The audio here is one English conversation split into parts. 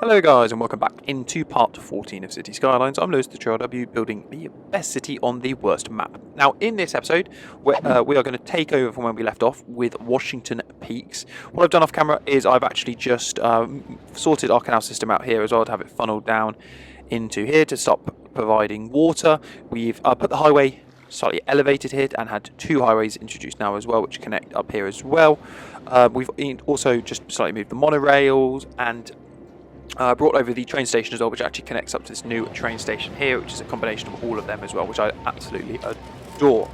Hello guys and welcome back into part 14 of City Skylines. I'm Lewis, the TrueLW, building the best city on the worst map. Now in this episode, we are going to take over from where we left off with Washington Peaks. What I've done off camera is I've actually just sorted our canal system out here as well to have it funneled down into here to stop providing water. We've put the highway slightly elevated here and had two highways introduced now as well, which connect up here as well. We've also just slightly moved the monorails and brought over the train station as well, which actually connects up to this new train station here, which is a combination of all of them as well, which I absolutely adore.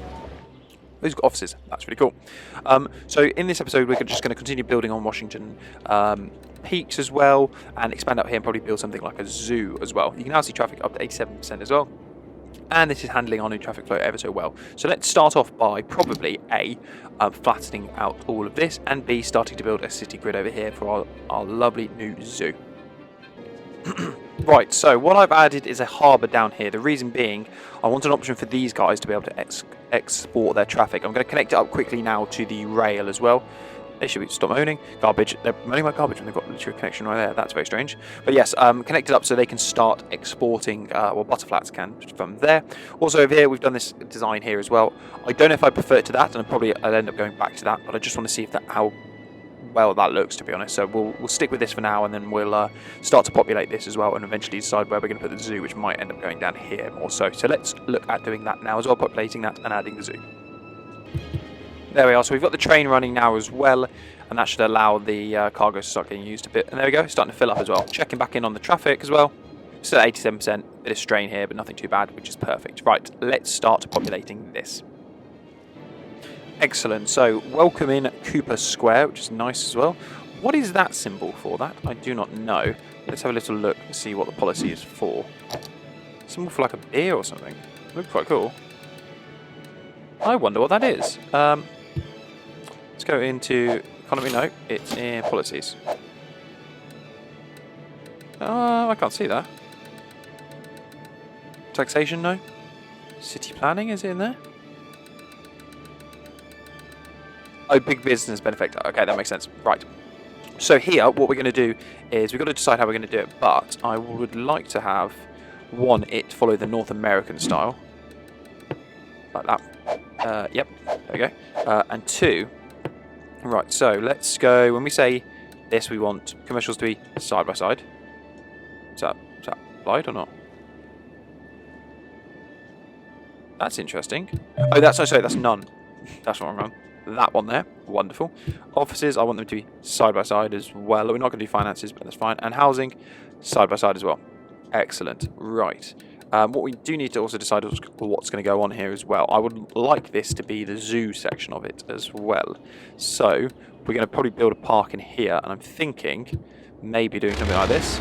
Those got offices, that's really cool. So in this episode we're just going to continue building on Washington Peaks as well, and expand up here and probably build something like a zoo as well. You can now see traffic up to 87% as well, and this is handling our new traffic flow ever so well. So let's start off by probably A, flattening out all of this, and B, starting to build a city grid over here for our lovely new zoo. Right, so what I've added is a harbour down here. The reason being, I want an option for these guys to be able to export their traffic. I'm going to connect it up quickly now to the rail as well. They should stop moaning. Garbage. They're moaning about garbage when they've got literally a connection right there. That's very strange. But yes, connect it up so they can start exporting, well, Butterflats can from there. Also over here, we've done this design here as well. I don't know if I prefer it to that, and I'll end up going back to that, but I just want to see if how well that looks, to be honest. So we'll stick with this for now, and then we'll start to populate this as well, and eventually decide where we're going to put the zoo, which might end up going down here more so. So let's look at doing that now as well, populating that and adding the zoo. There we are. So we've got the train running now as well, and that should allow the cargo to start getting used a bit. And there we go, starting to fill up as well. Checking back in on the traffic as well. Still at 87%, bit of strain here, but nothing too bad, which is perfect. Right, let's start populating this. Excellent, so welcome in Cooper Square, which is nice as well. What is that symbol for? That I do not know. Let's have a little look and see what the policy is for. Symbol for like a beer or something. Looks quite cool. I wonder what that is. Let's go into economy. No, it's in policies. I can't see that. Taxation, no. City planning, is it in there? Oh, big business benefactor. Okay, that makes sense. Right. So here, what we're going to do is we've got to decide how we're going to do it, but I would like to have, one, it follow the North American style. Like that. Yep, there we go. And two, right, so let's go, when we say this, we want commercials to be side by side. Is that applied or not? That's interesting. Oh, sorry, that's none. That's what I'm wrong. That one there, wonderful. Offices, I want them to be side by side as well. We're not going to do finances, but that's fine. And housing, side by side as well. Excellent. Right. What we do need to also decide is what's going to go on here as well. I would like this to be the zoo section of it as well. So we're going to probably build a park in here, and I'm thinking maybe doing something like this,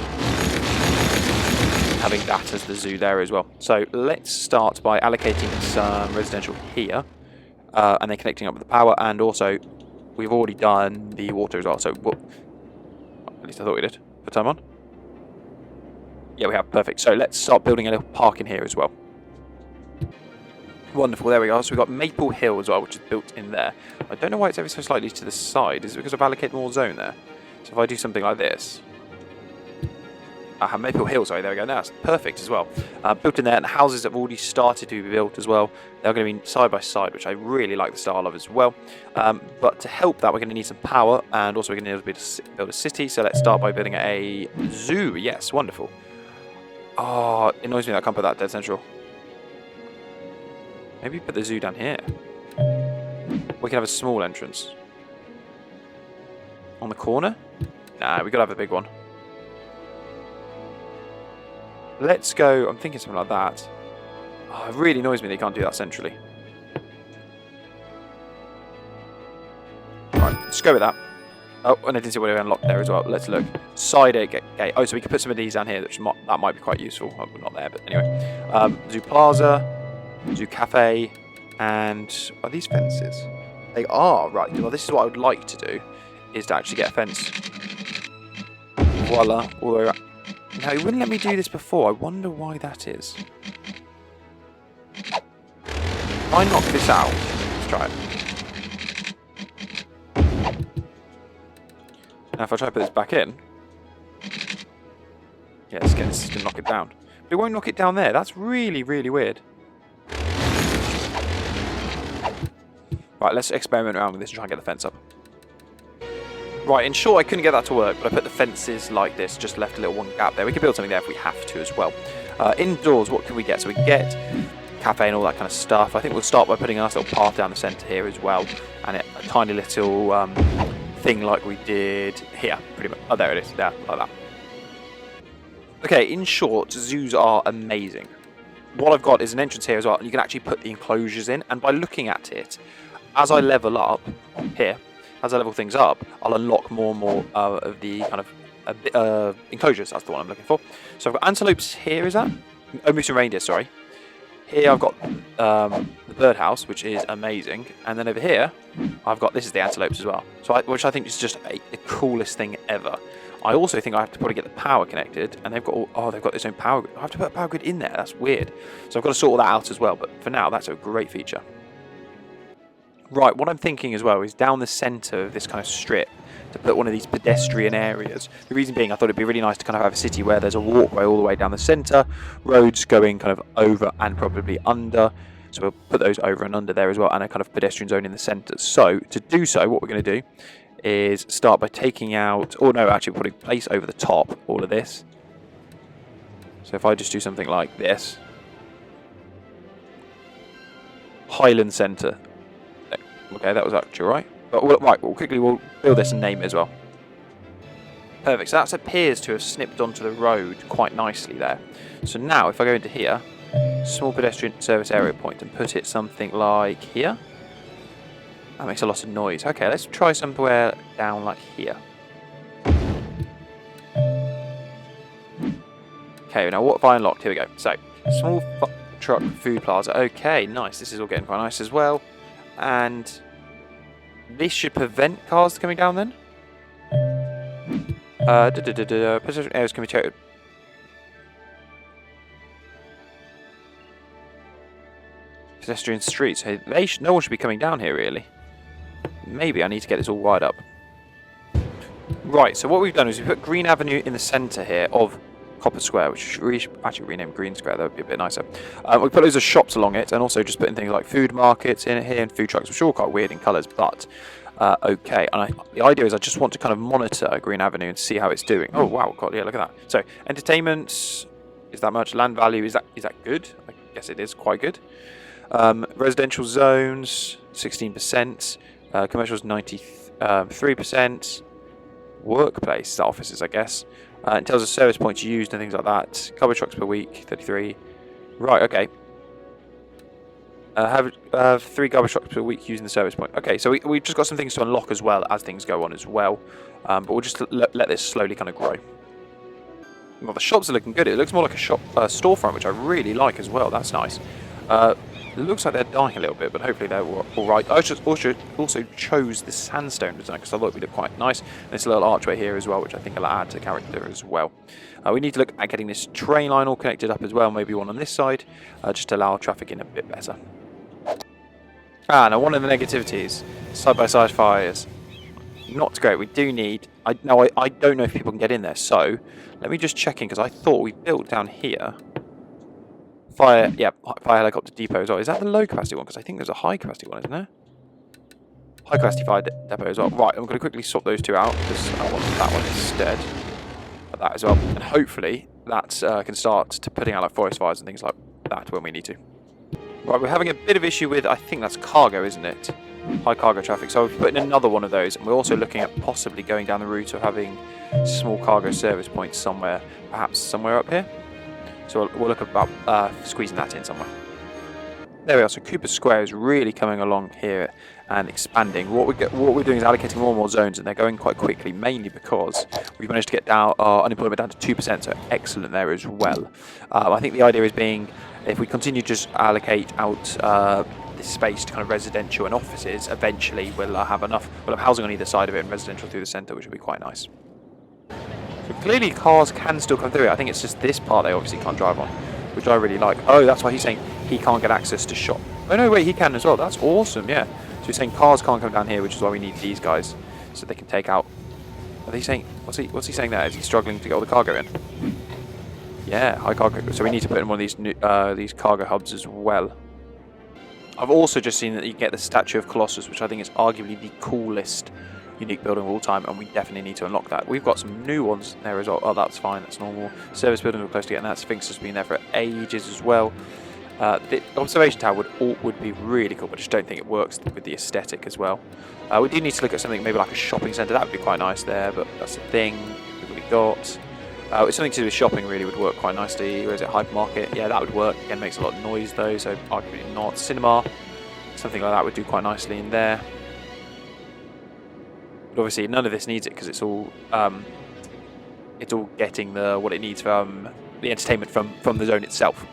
having that as the zoo there as well. So let's start by allocating some residential here. And then connecting up with the power, and also we've already done the water as well, so at least I thought we did. Put time on? Yeah, we have, perfect. So let's start building a little park in here as well. Wonderful, there we are. So we've got Maple Hill as well, which is built in there. I don't know why it's ever so slightly to the side. Is it because I've allocated more zone there? So if I do something like this, Maple Hill, sorry, there we go. Now it's perfect as well. Built in there, and the houses have already started to be built as well. They're going to be side by side, which I really like the style of as well. But to help that, we're going to need some power, and also we're going to need to build a city. So let's start by building a zoo. Yes, wonderful. Oh, it annoys me that I can't put that dead central. Maybe put the zoo down here. We can have a small entrance. On the corner? Nah, we've got to have a big one. Let's go, I'm thinking something like that. Oh, it really annoys me that you can't do that centrally. Right, let's go with that. Oh, and I didn't see what we unlocked there as well. Let's look. Side gate. Oh, so we can put some of these down here. That might be quite useful. Oh, not there, but anyway. Zoo Plaza, Zoo Cafe, and are these fences? They are, right. Well, this is what I would like to do, is to actually get a fence. Voila, all the way around. Now, it wouldn't let me do this before. I wonder why that is. If I knock this out, let's try it. Now, if I try to put this back in, Yeah, let's get this system to knock it down. But it won't knock it down there. That's really, really weird. Right, let's experiment around with this and try and get the fence up. Right, in short, I couldn't get that to work, but I put the fences like this, just left a little one gap there. We could build something there if we have to as well. Indoors, what can we get? So we can get cafe and all that kind of stuff. I think we'll start by putting a nice little path down the centre here as well, and a tiny little thing like we did here, pretty much. Oh, there it is, there, like that. Okay, in short, zoos are amazing. What I've got is an entrance here as well, and you can actually put the enclosures in, and by looking at it, as I level up here, as I level things up, I'll unlock more and more of the kind of enclosures. That's the one I'm looking for. So I've got antelopes here, is that? Oh, moose and reindeer, sorry. Here I've got the birdhouse, which is amazing. And then over here, I've got, this is the antelopes as well. So which I think is just the coolest thing ever. I also think I have to probably get the power connected, and they've got all, they've got this own power grid. I have to put a power grid in there. That's weird. So I've got to sort all that out as well. But for now, that's a great feature. Right, what I'm thinking as well is down the centre of this kind of strip to put one of these pedestrian areas. The reason being, I thought it'd be really nice to kind of have a city where there's a walkway all the way down the centre, roads going kind of over and probably under. So we'll put those over and under there as well, and a kind of pedestrian zone in the centre. So to do so, what we're going to do is start by taking out, or no, actually putting place over the top, all of this. So if I just do something like this, Highland Centre. Okay, that was actually right. But we'll quickly build this and name it as well. Perfect. So that appears to have snipped onto the road quite nicely there. So now, if I go into here, small pedestrian service area point, and put it something like here. That makes a lot of noise. Okay, let's try somewhere down like here. Okay, now what have I unlocked? Here we go. So, small truck food plaza. Okay, nice. This is all getting quite nice as well. And this should prevent cars coming down then. Pedestrian areas can be checked. Pedestrian streets. Hey, no one should be coming down here really. Maybe I need to get this all wired up. Right, so what we've done is we put Green Avenue in the centre here of Copper Square, which we should actually rename Green Square. That would be a bit nicer. We put loads of shops along it, and also just putting things like food markets in here and food trucks, which are all quite weird in colours, but okay. And the idea is I just want to kind of monitor Green Avenue and see how it's doing. Oh wow, God, yeah, look at that. So entertainment is that much. Land value is that good? I guess it is quite good. Residential zones 16%. Commercials 93%. Workplace, the offices, I guess. It tells us service points used and things like that. Garbage trucks per week, 33. Right, okay. Have 3 garbage trucks per week using the service point. Okay, so we've just got some things to unlock as well as things go on as well. But we'll just let this slowly kind of grow. Well, the shops are looking good. It looks more like a shop storefront, which I really like as well. That's nice. It looks like they're dying a little bit, but hopefully they're all right. I also chose the sandstone design because I thought it would look quite nice. And this little archway here as well, which I think will add to character as well. We need to look at getting this train line all connected up as well, maybe one on this side, just to allow traffic in a bit better. Now one of the negativities, side-by-side fires. Not great. We do need... I don't know if people can get in there, so let me just check in, because I thought we built down here... fire helicopter depot as well. Is that the low capacity one? Because I think there's a high capacity one, isn't there? High capacity fire depot as well. Right, I'm going to quickly swap those two out because I want that one instead. But that as well. And hopefully that can start to putting out like forest fires and things like that when we need to. Right, we're having a bit of issue with, I think that's cargo, isn't it? High cargo traffic. So we've put in another one of those, and we're also looking at possibly going down the route of having small cargo service points somewhere, perhaps somewhere up here. So we'll look about squeezing that in somewhere. There we are. So Cooper Square is really coming along here and expanding. What we're doing is allocating more and more zones, and they're going quite quickly, mainly because we've managed to get down our unemployment down to 2%, so excellent there as well. I think the idea is being, if we continue to just allocate out this space to kind of residential and offices, eventually we'll have enough. We'll have housing on either side of it and residential through the centre, which will be quite nice. So clearly cars can still come through. I think it's just this part they obviously can't drive on, which I really like. Oh, that's why he's saying he can't get access to shop. Oh no, wait, he can as well. That's awesome, yeah. So he's saying cars can't come down here, which is why we need these guys, so they can take out... Are they saying... What's he saying there? Is he struggling to get all the cargo in? Yeah, high cargo. So we need to put in one of these these cargo hubs as well. I've also just seen that you get the Statue of Colossus, which I think is arguably the coolest unique building of all time, and we definitely need to unlock that. We've got some new ones there as well. Oh, that's fine, that's normal. Service building, we're close to getting that. Sphinx has been there for ages as well. The observation tower would be really cool, but I just don't think it works with the aesthetic as well. We do need to look at something maybe like a shopping centre. That would be quite nice there, but that's the thing we've already got. It's something to do with shopping really would work quite nicely. Where is it? Hypermarket? Yeah, that would work. Again, makes a lot of noise though, so arguably not. Cinema, something like that would do quite nicely in there. But obviously, none of this needs it because it's all getting what it needs from the entertainment from the zone itself.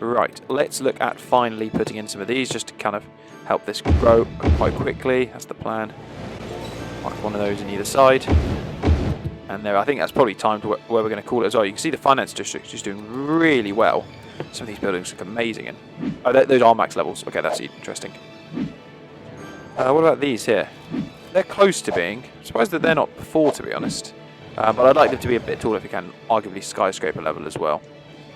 Right, let's look at finally putting in some of these just to kind of help this grow quite quickly. That's the plan. Like one of those on either side. And there, I think that's probably time to where we're going to call it as well. You can see the finance district is doing really well. Some of these buildings look amazing. And oh, those are max levels. Okay, that's interesting. What about these here? They're close to being. I'm surprised that they're not before, to be honest. But I'd like them to be a bit taller if we can, arguably skyscraper level as well.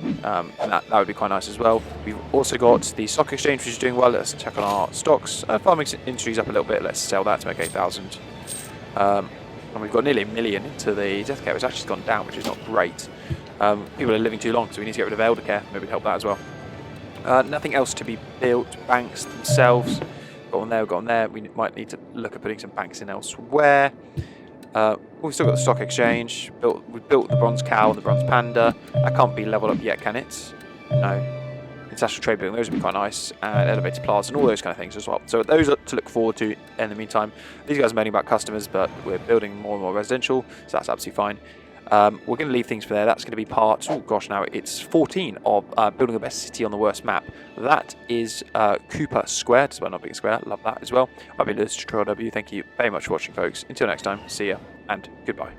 And that would be quite nice as well. We've also got the stock exchange, which is doing well. Let's check on our stocks. Farming industry's up a little bit. Let's sell that to make 8,000. And we've got nearly 1 million into the death care, which actually has gone down, which is not great. People are living too long, so we need to get rid of elder care. Maybe help that as well. Nothing else to be built. Banks themselves. Got one there, we've got one there. We might need to look at putting some banks in elsewhere. We've still got the stock exchange. We've built the bronze cow and the bronze panda. That can't be leveled up yet, can it? No. International trade building, those would be quite nice. And elevated plaza and all those kind of things as well. So those are to look forward to in the meantime. These guys are moaning about customers, but we're building more and more residential, so that's absolutely fine. We're going to leave things for there. That's going to be part, oh gosh, now it's 14 of building the best city on the worst map. That is Cooper Square, despite not being a square. Love that as well. I've been Lewis, TrueLW. Thank you very much for watching, folks. Until next time, see ya and goodbye.